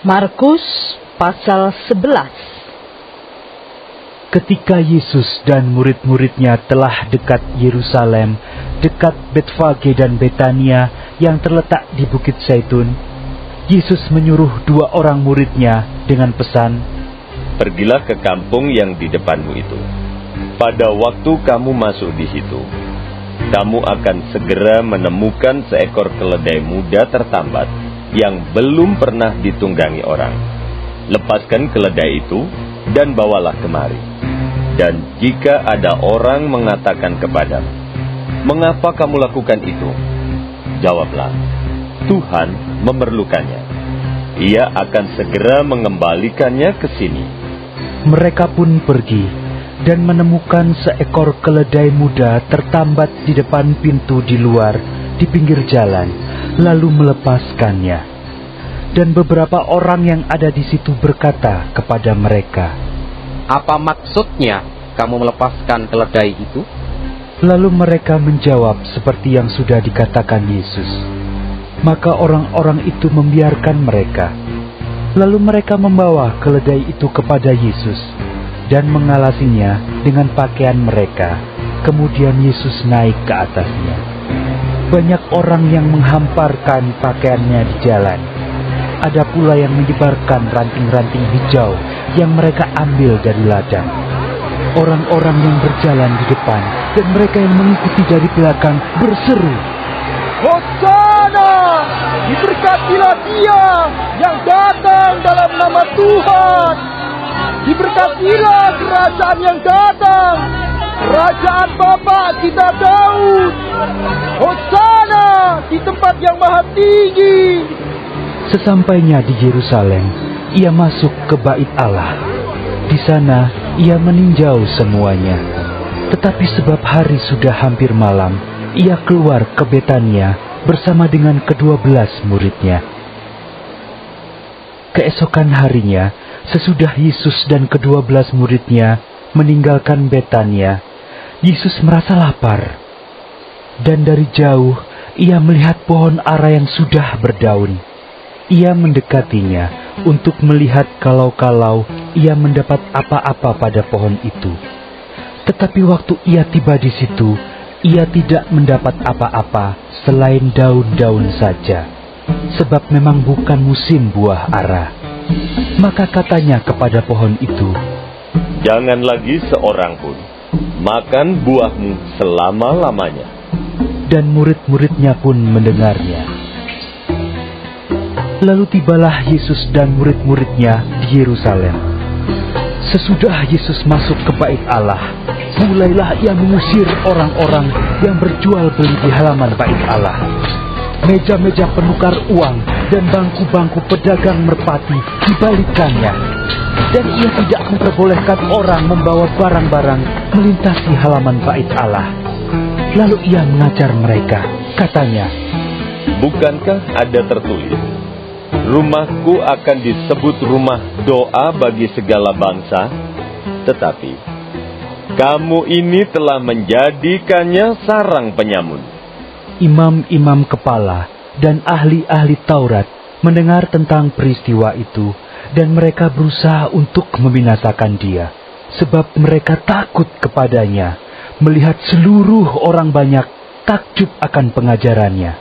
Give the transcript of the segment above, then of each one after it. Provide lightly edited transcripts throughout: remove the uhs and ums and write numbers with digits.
Markus pasal 11. Ketika Yesus dan murid-muridnya telah dekat Yerusalem, dekat Betfage dan Betania yang terletak di Bukit Zaitun, Yesus menyuruh 2 orang muridnya dengan pesan, "Pergilah ke kampung yang di depanmu itu. Pada waktu kamu masuk di situ, kamu akan segera menemukan seekor keledai muda tertambat yang belum pernah ditunggangi orang. Lepaskan keledai itu dan bawalah kemari. Dan jika ada orang mengatakan kepadamu, 'Mengapa kamu lakukan itu?' jawablah, 'Tuhan memerlukannya. Ia akan segera mengembalikannya ke sini.'" Mereka pun pergi dan menemukan seekor keledai muda tertambat di depan pintu di luar, di pinggir jalan, lalu melepaskannya. Dan beberapa orang yang ada di situ berkata kepada mereka, "Apa maksudnya kamu melepaskan keledai itu?" Lalu mereka menjawab seperti yang sudah dikatakan Yesus. Maka orang-orang itu membiarkan mereka. Lalu mereka membawa keledai itu kepada Yesus dan mengalasinya dengan pakaian mereka. Kemudian Yesus naik ke atasnya. Banyak orang yang menghamparkan pakaiannya di jalan. Ada pula yang menyebarkan ranting-ranting hijau yang mereka ambil dari ladang. Orang-orang yang berjalan di depan dan mereka yang mengikuti dari belakang berseru, "Hosana! Diberkatilah Dia yang datang dalam nama Tuhan. Diberkatilah kerajaan yang datang, kerajaan Bapa kita Daud. Hosana di tempat yang maha tinggi." Sesampainya di Yerusalem, ia masuk ke bait Allah. Di sana ia meninjau semuanya. Tetapi sebab hari sudah hampir malam, ia keluar ke Betania bersama dengan ke-12 muridnya. Keesokan harinya, sesudah Yesus dan ke-12 muridnya meninggalkan Betania, Yesus merasa lapar. Dan dari jauh, ia melihat pohon ara yang sudah berdaun. Ia mendekatinya untuk melihat kalau-kalau ia mendapat apa-apa pada pohon itu. Tetapi waktu ia tiba di situ, ia tidak mendapat apa-apa selain daun-daun saja, sebab memang bukan musim buah ara. Maka katanya kepada pohon itu, "Jangan lagi seorang pun makan buahmu selama-lamanya." Dan murid-muridnya pun mendengarnya. Lalu tibalah Yesus dan murid-muridnya di Yerusalem. Sesudah Yesus masuk ke bait Allah, mulailah ia mengusir orang-orang yang berjual beli di halaman bait Allah. Meja-meja penukar uang dan bangku-bangku pedagang merpati dibalikkannya. Dan ia tidak memperbolehkan orang membawa barang-barang melintasi halaman bait Allah. Lalu ia mengajar mereka, katanya, "Bukankah ada tertulis, 'Rumahku akan disebut rumah doa bagi segala bangsa'? Tetapi kamu ini telah menjadikannya sarang penyamun." Imam-imam kepala dan ahli-ahli Taurat mendengar tentang peristiwa itu, dan mereka berusaha untuk membinasakan dia, sebab mereka takut kepadanya, melihat seluruh orang banyak takjub akan pengajarannya.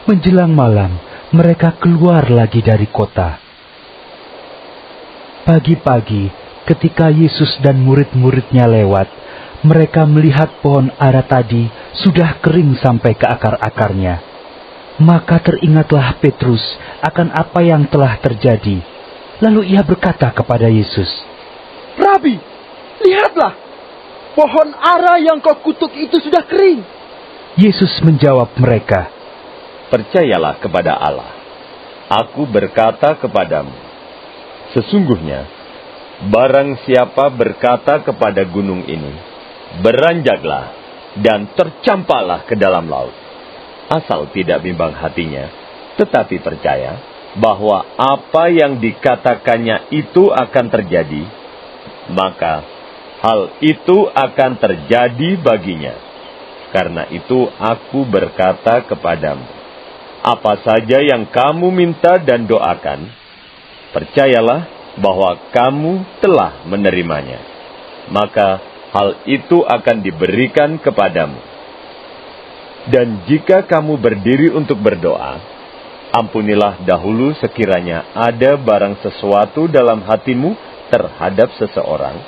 Menjelang malam, mereka keluar lagi dari kota. Pagi-pagi, ketika Yesus dan murid-muridnya lewat, mereka melihat pohon ara tadi sudah kering sampai ke akar-akarnya. Maka teringatlah Petrus akan apa yang telah terjadi. Lalu ia berkata kepada Yesus, "Rabi, lihatlah, pohon ara yang kau kutuk itu sudah kering." Yesus menjawab mereka, "Percayalah kepada Allah. Aku berkata kepadamu, sesungguhnya barang siapa berkata kepada gunung ini, 'Beranjaklah dan tercampaklah ke dalam laut,' asal tidak bimbang hatinya, tetapi percaya bahwa apa yang dikatakannya itu akan terjadi, maka hal itu akan terjadi baginya. Karena itu aku berkata kepadamu, apa saja yang kamu minta dan doakan, Percayalah bahwa kamu telah menerimanya, maka hal itu akan diberikan kepadamu. Dan jika kamu berdiri untuk berdoa, ampunilah dahulu sekiranya ada barang sesuatu dalam hatimu terhadap seseorang,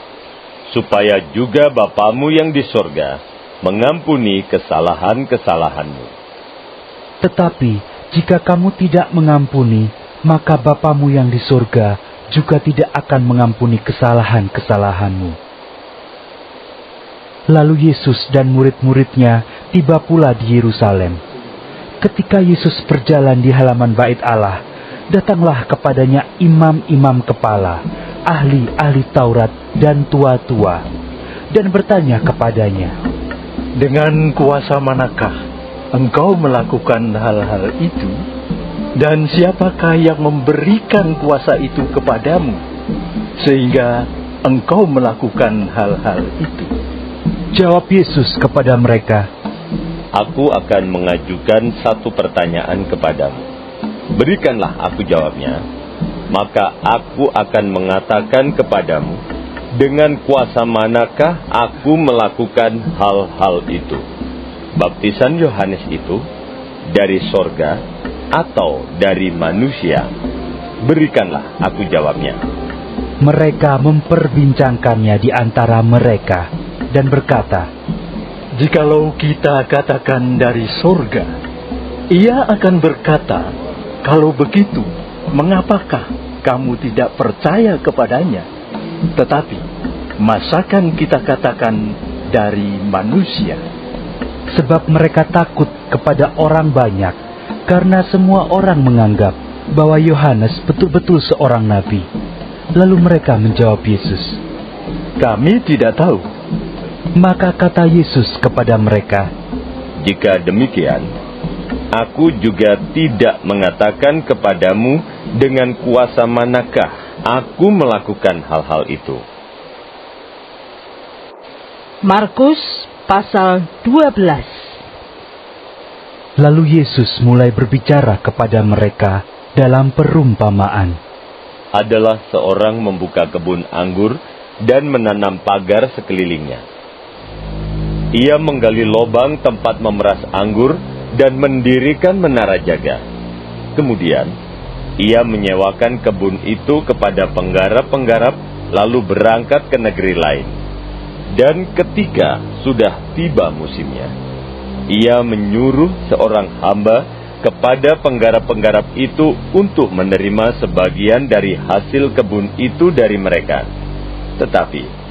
supaya juga Bapamu yang di sorga mengampuni kesalahan-kesalahanmu. Tetapi jika kamu tidak mengampuni, maka Bapamu yang di sorga juga tidak akan mengampuni kesalahan-kesalahanmu. Lalu Yesus dan murid-muridnya tiba pula di Yerusalem. Ketika Yesus berjalan di halaman Bait Allah, datanglah kepadanya imam-imam kepala, ahli-ahli Taurat dan tua-tua, dan bertanya kepadanya, "Dengan kuasa manakah engkau melakukan hal-hal itu? Dan siapakah yang memberikan kuasa itu kepadamu, sehingga engkau melakukan hal-hal itu?" Jawab Yesus kepada mereka, Aku akan mengajukan satu pertanyaan kepadamu. Berikanlah aku jawabnya, maka aku akan mengatakan kepadamu, dengan kuasa manakah aku melakukan hal-hal itu? Baptisan Yohanes itu dari sorga atau dari manusia? Berikanlah aku jawabnya. Mereka memperbincangkannya di antara mereka dan berkata, "Jikalau kita katakan dari sorga, ia akan berkata, kalau begitu, mengapakah kamu tidak percaya kepadanya? Tetapi, masakan kita katakan dari manusia?" Sebab mereka takut kepada orang banyak, karena semua orang menganggap bahwa Yohanes betul-betul seorang nabi. Lalu mereka menjawab Yesus, "Kami tidak tahu." Maka kata Yesus kepada mereka, Jika demikian, aku juga tidak mengatakan kepadamu dengan kuasa manakah aku melakukan hal-hal itu. Markus pasal 12. Lalu Yesus mulai berbicara kepada mereka dalam perumpamaan. Adalah seorang membuka kebun anggur dan menanam pagar sekelilingnya. Ia menggali lubang tempat memeras anggur dan mendirikan menara jaga. Kemudian, ia menyewakan kebun itu kepada penggarap-penggarap, lalu berangkat ke negeri lain. Dan ketika sudah tiba musimnya, ia menyuruh seorang hamba kepada penggarap-penggarap itu untuk menerima sebagian dari hasil kebun itu dari mereka. Tetapi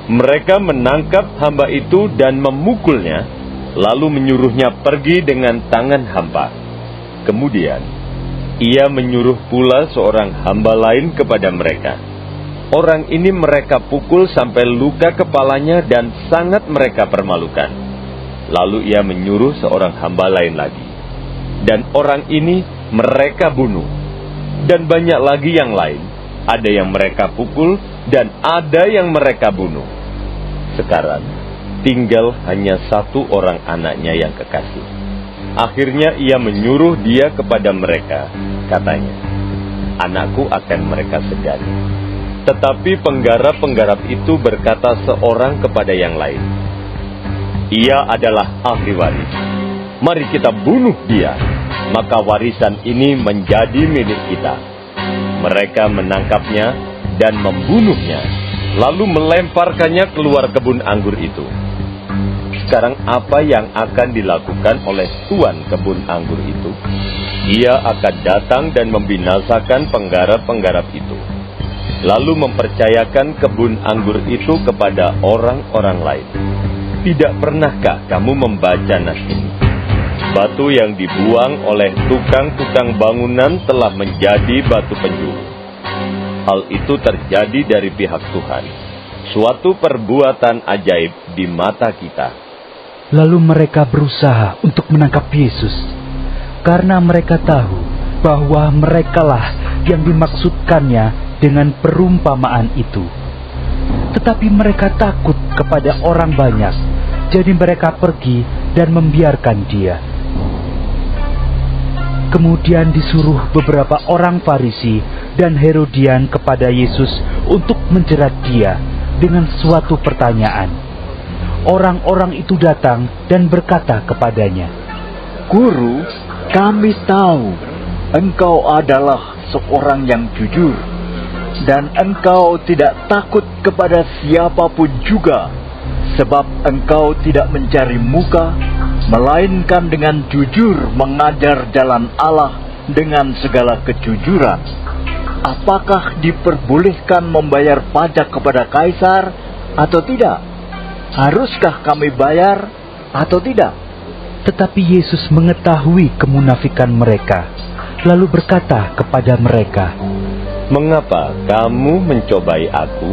mereka menangkap hamba itu dan memukulnya, lalu menyuruhnya pergi dengan tangan hampa. Kemudian, ia menyuruh pula seorang hamba lain kepada mereka. Orang ini mereka pukul sampai luka kepalanya dan sangat mereka permalukan. Lalu ia menyuruh seorang hamba lain lagi. Dan orang ini mereka bunuh. Dan banyak lagi yang lain. Ada yang mereka pukul dan ada yang mereka bunuh. Sekarang tinggal hanya satu orang anaknya yang kekasih. Akhirnya ia menyuruh dia kepada mereka. Katanya, "Anakku akan mereka segani." Tetapi penggarap-penggarap itu berkata seorang kepada yang lain, "Ia adalah ahli waris. Mari kita bunuh dia, maka warisan ini menjadi milik kita." Mereka menangkapnya dan membunuhnya, lalu melemparkannya keluar kebun anggur itu. Sekarang apa yang akan dilakukan oleh tuan kebun anggur itu? Ia akan datang dan membinasakan penggarap-penggarap itu, lalu mempercayakan kebun anggur itu kepada orang-orang lain. Tidak pernahkah kamu membaca nas ini? Batu yang dibuang oleh tukang-tukang bangunan telah menjadi batu penjuru. Hal itu terjadi dari pihak Tuhan, suatu perbuatan ajaib di mata kita. Lalu mereka berusaha untuk menangkap Yesus, karena mereka tahu bahwa merekalah yang dimaksudkannya dengan perumpamaan itu. Tetapi mereka takut kepada orang banyak, jadi mereka pergi dan membiarkan dia. Kemudian disuruh beberapa orang Farisi dan Herodian kepada Yesus untuk menjerat dia dengan suatu pertanyaan. Orang-orang itu datang dan berkata kepadanya, Guru, kami tahu engkau adalah seorang yang jujur, dan engkau tidak takut kepada siapapun juga, sebab engkau tidak mencari muka, melainkan dengan jujur mengajar jalan Allah dengan segala kejujuran. Apakah diperbolehkan membayar pajak kepada Kaisar atau tidak? Haruskah kami bayar atau tidak? Tetapi Yesus mengetahui kemunafikan mereka, lalu berkata kepada mereka, Mengapa kamu mencobai aku?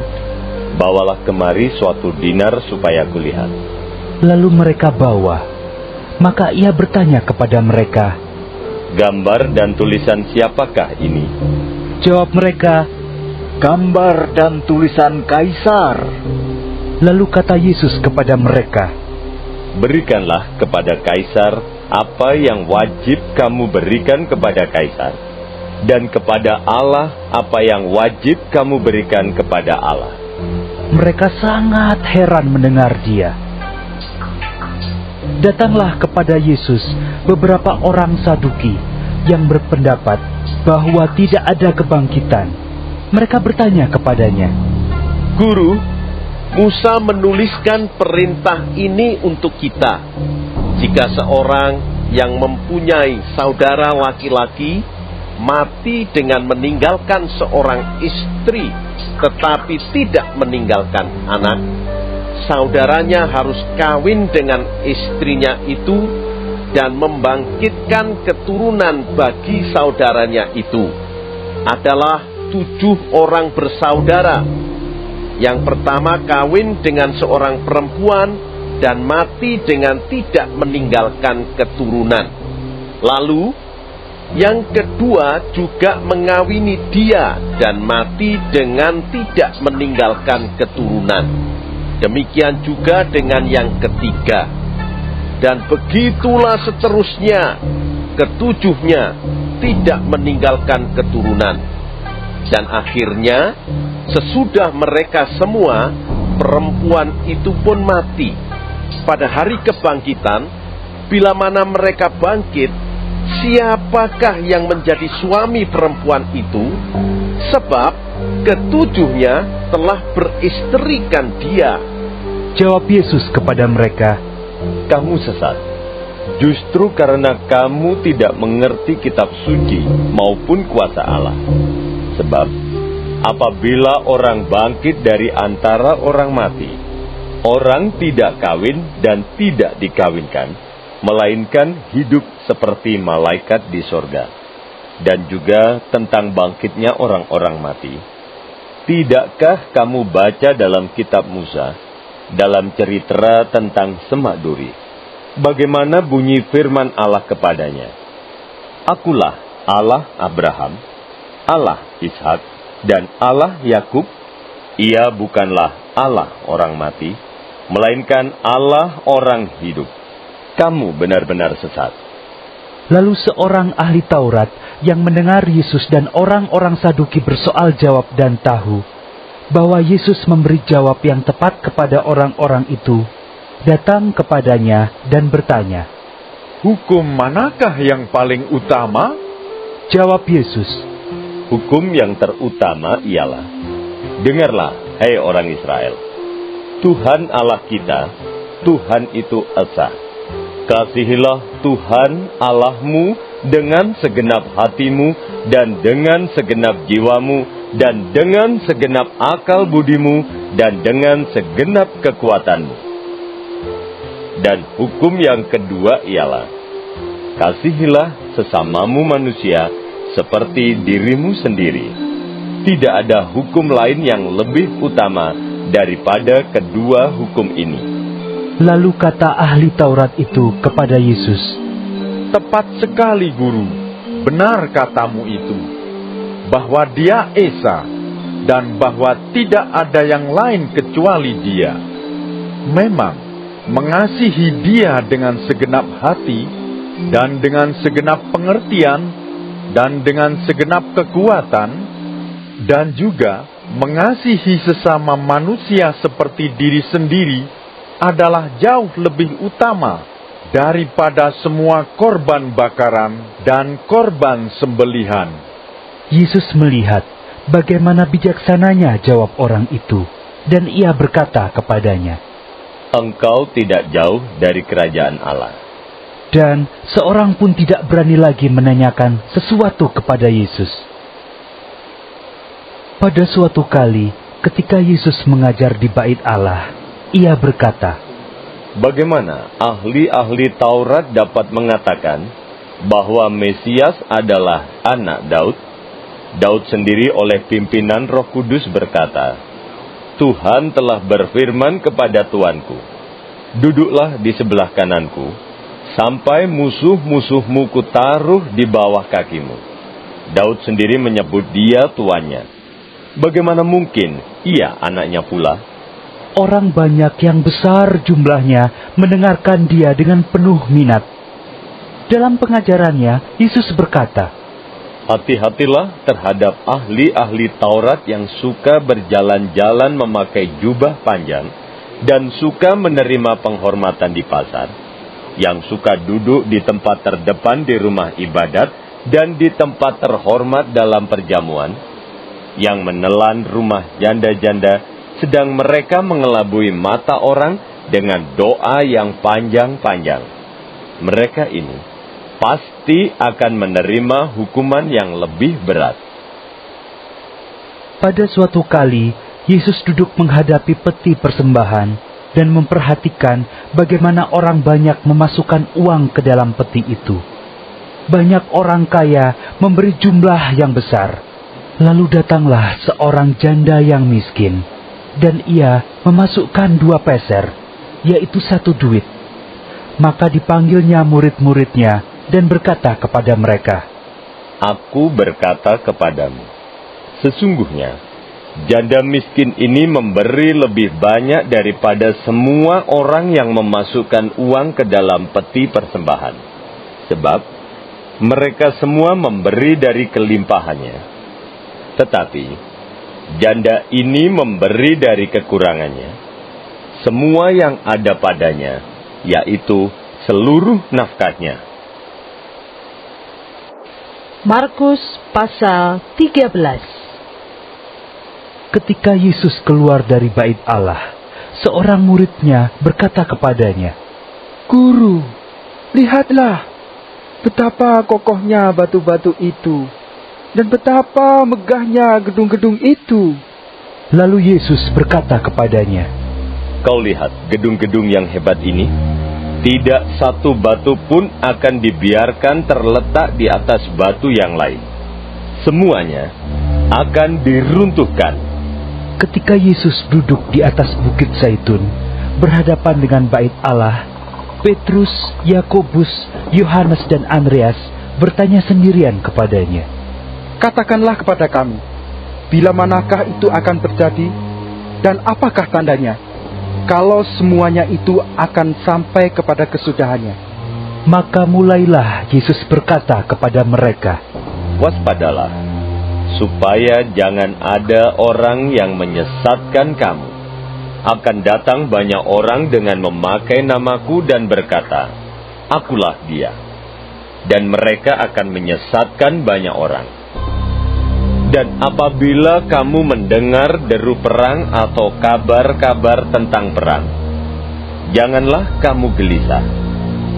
Bawalah kemari suatu dinar supaya kulihat. Lalu mereka bawa. Maka ia bertanya kepada mereka, Gambar dan tulisan siapakah ini? Jawab mereka, Gambar dan tulisan Kaisar. Lalu kata Yesus kepada mereka, Berikanlah kepada Kaisar apa yang wajib kamu berikan kepada Kaisar, dan kepada Allah apa yang wajib kamu berikan kepada Allah. Mereka sangat heran mendengar dia. Datanglah kepada Yesus beberapa orang Saduki yang berpendapat bahwa tidak ada kebangkitan. Mereka bertanya kepadanya, Guru, Musa menuliskan perintah ini untuk kita. Jika seorang yang mempunyai saudara laki-laki mati dengan meninggalkan seorang istri, tetapi tidak meninggalkan anak, saudaranya harus kawin dengan istrinya itu dan membangkitkan keturunan bagi saudaranya itu. Adalah 7 orang bersaudara. Yang pertama kawin dengan seorang perempuan dan mati dengan tidak meninggalkan keturunan. Lalu yang kedua juga mengawini dia dan mati dengan tidak meninggalkan keturunan. Demikian juga dengan yang ketiga. Dan begitulah seterusnya, ketujuhnya tidak meninggalkan keturunan. Dan akhirnya, sesudah mereka semua, perempuan itu pun mati. Pada hari kebangkitan, bila mana mereka bangkit, siapakah yang menjadi suami perempuan itu? Sebab ketujuhnya telah beristrikan dia. Jawab Yesus kepada mereka, Kamu sesat, justru karena kamu tidak mengerti kitab suci maupun kuasa Allah. Sebab apabila orang bangkit dari antara orang mati, orang tidak kawin dan tidak dikawinkan, melainkan hidup seperti malaikat di sorga. Dan juga tentang bangkitnya orang-orang mati. Tidakkah kamu baca dalam kitab Musa, dalam cerita tentang semak duri, bagaimana bunyi firman Allah kepadanya? Akulah Allah Abraham, Allah Ishak, dan Allah Yakub. Ia bukanlah Allah orang mati, melainkan Allah orang hidup. Kamu benar-benar sesat. Lalu seorang ahli Taurat yang mendengar Yesus dan orang-orang Saduki bersoal jawab dan tahu bahwa Yesus memberi jawab yang tepat kepada orang-orang itu, datang kepadanya dan bertanya, Hukum manakah yang paling utama? Jawab Yesus, Hukum yang terutama ialah, dengarlah, hai orang Israel, Tuhan Allah kita, Tuhan itu esa. Kasihilah Tuhan Allahmu dengan segenap hatimu, dan dengan segenap jiwamu, dan dengan segenap akal budimu, dan dengan segenap kekuatanmu. Dan hukum yang kedua ialah, kasihilah sesamamu manusia seperti dirimu sendiri. Tidak ada hukum lain yang lebih utama daripada kedua hukum ini. Lalu kata ahli Taurat itu kepada Yesus, Tepat sekali, Guru. Benar katamu itu, bahwa Dia Esa, dan bahwa tidak ada yang lain kecuali Dia. Memang, mengasihi Dia dengan segenap hati, dan dengan segenap pengertian, dan dengan segenap kekuatan, dan juga mengasihi sesama manusia seperti diri sendiri adalah jauh lebih utama daripada semua korban bakaran dan korban sembelihan. Yesus melihat bagaimana bijaksananya jawab orang itu, dan ia berkata kepadanya, Engkau tidak jauh dari kerajaan Allah. Dan seorang pun tidak berani lagi menanyakan sesuatu kepada Yesus. Pada suatu kali, ketika Yesus mengajar di Bait Allah, ia berkata, Bagaimana ahli-ahli Taurat dapat mengatakan bahwa Mesias adalah anak Daud? Daud sendiri oleh pimpinan Roh Kudus berkata, Tuhan telah berfirman kepada Tuanku, duduklah di sebelah kananku, sampai musuh-musuhmu kutaruh di bawah kakimu. Daud sendiri menyebut dia tuannya. Bagaimana mungkin ia anaknya pula? Orang banyak yang besar jumlahnya mendengarkan dia dengan penuh minat. Dalam pengajarannya, Yesus berkata, Hati-hatilah terhadap ahli-ahli Taurat yang suka berjalan-jalan memakai jubah panjang dan suka menerima penghormatan di pasar, yang suka duduk di tempat terdepan di rumah ibadat dan di tempat terhormat dalam perjamuan, yang menelan rumah janda-janda, sedang mereka mengelabui mata orang dengan doa yang panjang-panjang. Mereka ini pasti akan menerima hukuman yang lebih berat. Pada suatu kali, Yesus duduk menghadapi peti persembahan dan memperhatikan bagaimana orang banyak memasukkan uang ke dalam peti itu. Banyak orang kaya memberi jumlah yang besar. Lalu datanglah seorang janda yang miskin, dan ia memasukkan 2 peser, yaitu 1 duit. Maka dipanggilnya murid-muridnya dan berkata kepada mereka, Aku berkata kepadamu, sesungguhnya janda miskin ini memberi lebih banyak daripada semua orang yang memasukkan uang ke dalam peti persembahan. Sebab mereka semua memberi dari kelimpahannya. Tetapi janda ini memberi dari kekurangannya, semua yang ada padanya, yaitu seluruh nafkahnya. Markus pasal 13. Ketika Yesus keluar dari Bait Allah, seorang muridnya berkata kepadanya, Guru, lihatlah betapa kokohnya batu-batu itu, dan betapa megahnya gedung-gedung itu. Lalu Yesus berkata kepadanya, Kau lihat gedung-gedung yang hebat ini? Tidak satu batu pun akan dibiarkan terletak di atas batu yang lain. Semuanya akan diruntuhkan. Ketika Yesus duduk di atas bukit Zaitun, berhadapan dengan Bait Allah, Petrus, Yakobus, Yohanes dan Andreas bertanya sendirian kepadanya, Katakanlah kepada kami, bila manakah itu akan terjadi, dan apakah tandanya, kalau semuanya itu akan sampai kepada kesudahannya? Maka mulailah Yesus berkata kepada mereka, Waspadalah, supaya jangan ada orang yang menyesatkan kamu. Akan datang banyak orang dengan memakai namaku dan berkata, Akulah dia. Dan mereka akan menyesatkan banyak orang. Dan apabila kamu mendengar deru perang atau kabar-kabar tentang perang, janganlah kamu gelisah.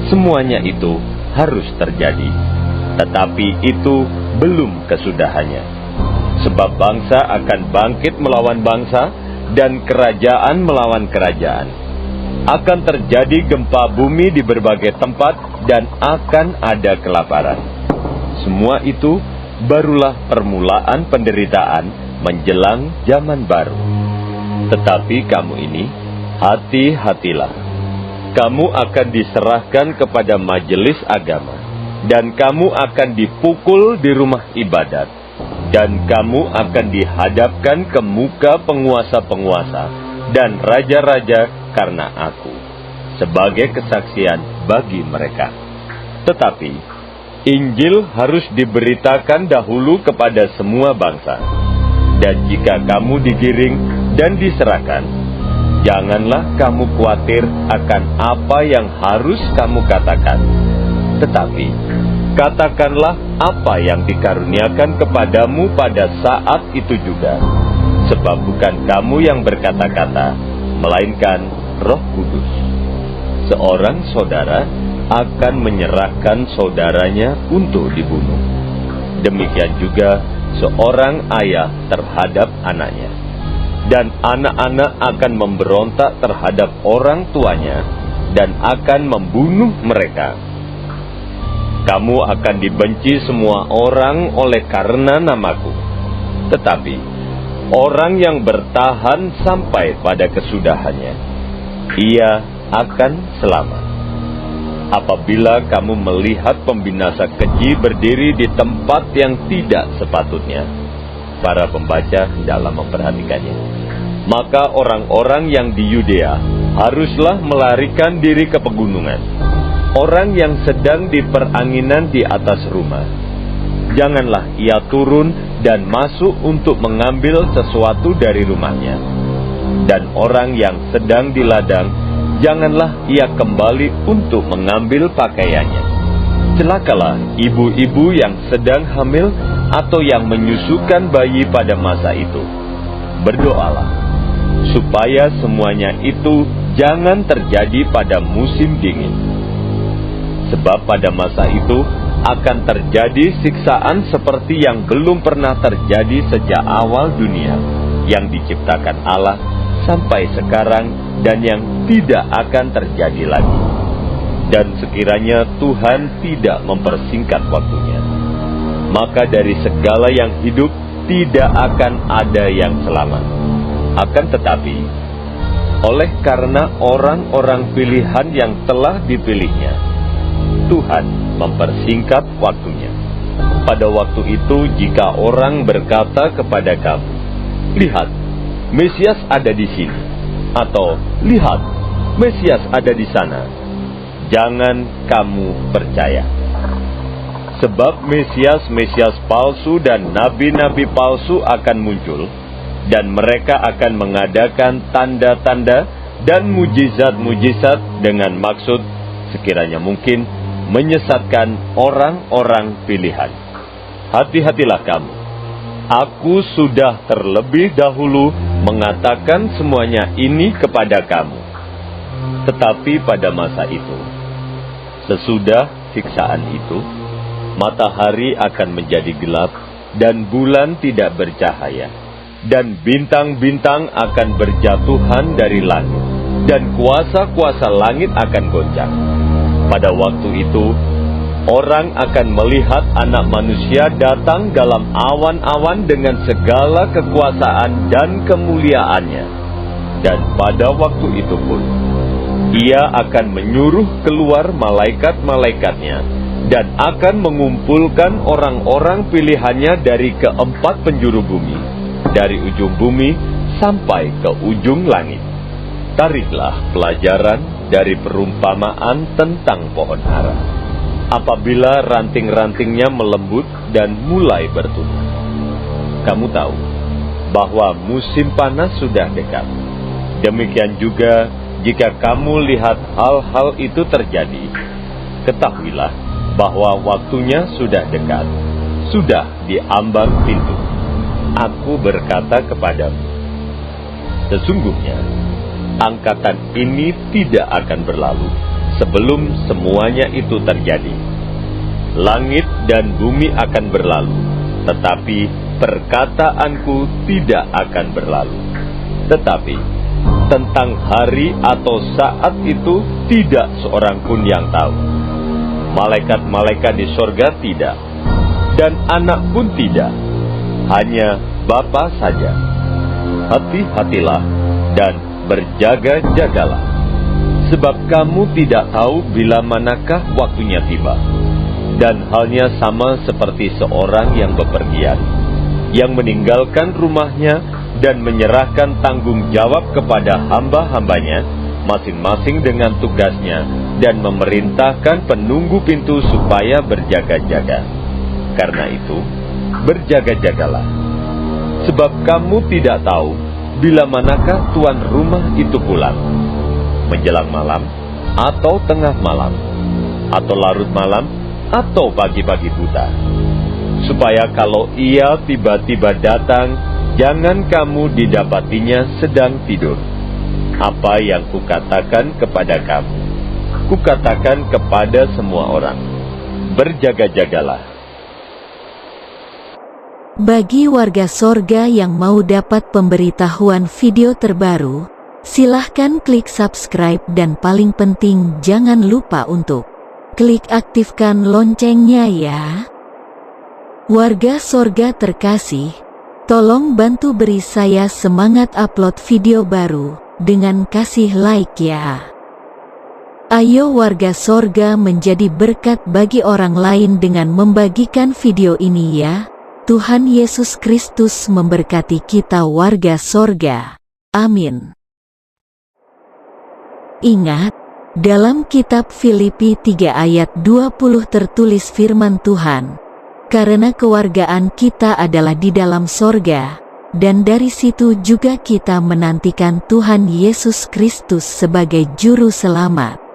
Semuanya itu harus terjadi, tetapi itu belum kesudahannya. Sebab bangsa akan bangkit melawan bangsa, dan kerajaan melawan kerajaan. Akan terjadi gempa bumi di berbagai tempat, dan akan ada kelaparan. Semua itu barulah permulaan penderitaan menjelang zaman baru. Tetapi kamu ini, hati-hatilah. Kamu akan diserahkan kepada majelis agama, dan kamu akan dipukul di rumah ibadat, dan kamu akan dihadapkan ke muka penguasa-penguasa dan raja-raja karena aku, sebagai kesaksian bagi mereka. Tetapi Injil harus diberitakan dahulu kepada semua bangsa. Dan jika kamu digiring dan diserahkan, janganlah kamu khawatir akan apa yang harus kamu katakan. Tetapi, katakanlah apa yang dikaruniakan kepadamu pada saat itu juga. Sebab bukan kamu yang berkata-kata, melainkan Roh Kudus. Seorang saudara akan menyerahkan saudaranya untuk dibunuh. Demikian juga seorang ayah terhadap anaknya. Dan anak-anak akan memberontak terhadap orang tuanya dan akan membunuh mereka. Kamu akan dibenci semua orang oleh karena namaku. Tetapi orang yang bertahan sampai pada kesudahannya, ia akan selamat. Apabila kamu melihat pembinasa keji berdiri di tempat yang tidak sepatutnya, para pembaca dalam memperhatikannya, maka orang-orang yang di Yudea haruslah melarikan diri ke pegunungan. Orang yang sedang di peranginan di atas rumah, janganlah ia turun dan masuk untuk mengambil sesuatu dari rumahnya. Dan orang yang sedang di ladang, janganlah ia kembali untuk mengambil pakaiannya. Celakalah ibu-ibu yang sedang hamil atau yang menyusukan bayi pada masa itu. Berdoalah, supaya semuanya itu jangan terjadi pada musim dingin. Sebab pada masa itu akan terjadi siksaan seperti yang belum pernah terjadi sejak awal dunia yang diciptakan Allah sampai sekarang, dan yang tidak akan terjadi lagi. Dan sekiranya Tuhan tidak mempersingkat waktunya, maka dari segala yang hidup tidak akan ada yang selamat. Akan tetapi, oleh karena orang-orang pilihan yang telah dipilihnya, Tuhan mempersingkat waktunya. Pada waktu itu, jika orang berkata kepada kamu, "Lihat, Mesias ada di sini," atau "Lihat, Mesias ada di sana," jangan kamu percaya. Sebab Mesias palsu dan nabi-nabi palsu akan muncul, dan mereka akan mengadakan tanda-tanda dan mujizat-mujizat dengan maksud sekiranya mungkin menyesatkan orang-orang pilihan. Hati-hatilah kamu. Aku sudah terlebih dahulu mengatakan semuanya ini kepada kamu. Tetapi pada masa itu, sesudah siksaan itu, matahari akan menjadi gelap dan bulan tidak bercahaya, dan bintang-bintang akan berjatuhan dari langit, dan kuasa-kuasa langit akan goncang. Pada waktu itu, orang akan melihat Anak Manusia datang dalam awan-awan dengan segala kekuasaan dan kemuliaannya. Dan pada waktu itu pun, Ia akan menyuruh keluar malaikat-malaikatnya dan akan mengumpulkan orang-orang pilihannya dari keempat penjuru bumi, dari ujung bumi sampai ke ujung langit. Tariklah pelajaran dari perumpamaan tentang pohon ara. Apabila ranting-rantingnya melembut dan mulai bertubuh, kamu tahu bahwa musim panas sudah dekat. Demikian juga jika kamu lihat hal-hal itu terjadi, ketahuilah bahwa waktunya sudah dekat, sudah di ambang pintu. Aku berkata kepadamu, sesungguhnya angkatan ini tidak akan berlalu sebelum semuanya itu terjadi. Langit dan bumi akan berlalu, tetapi perkataanku tidak akan berlalu. Tetapi tentang hari atau saat itu tidak seorang pun yang tahu. Malaikat-malaikat di sorga tidak, dan anak pun tidak, hanya Bapa saja. Hati-hatilah dan berjaga-jagalah, sebab kamu tidak tahu bila manakah waktunya tiba. Dan halnya sama seperti seorang yang bepergian, yang meninggalkan rumahnya dan menyerahkan tanggung jawab kepada hamba-hambanya, masing-masing dengan tugasnya, dan memerintahkan penunggu pintu supaya berjaga-jaga. Karena itu, berjaga-jagalah. sebab kamu tidak tahu bila manakah tuan rumah itu pulang, menjelang malam, atau tengah malam, atau larut malam, atau pagi-pagi buta. Supaya kalau ia tiba-tiba datang, jangan kamu didapatinya sedang tidur. Apa yang kukatakan kepada kamu, kukatakan kepada semua orang, berjaga-jagalah. Bagi warga sorga yang mau dapat pemberitahuan video terbaru, silahkan klik subscribe dan paling penting jangan lupa untuk klik aktifkan loncengnya ya. Warga sorga terkasih, tolong bantu beri saya semangat upload video baru dengan kasih like ya. Ayo warga sorga menjadi berkat bagi orang lain dengan membagikan video ini ya. Tuhan Yesus Kristus memberkati kita warga sorga. Amin. Ingat, dalam kitab Filipi 3 ayat 20 tertulis firman Tuhan, karena kewargaan kita adalah di dalam sorga, dan dari situ juga kita menantikan Tuhan Yesus Kristus sebagai Juru Selamat.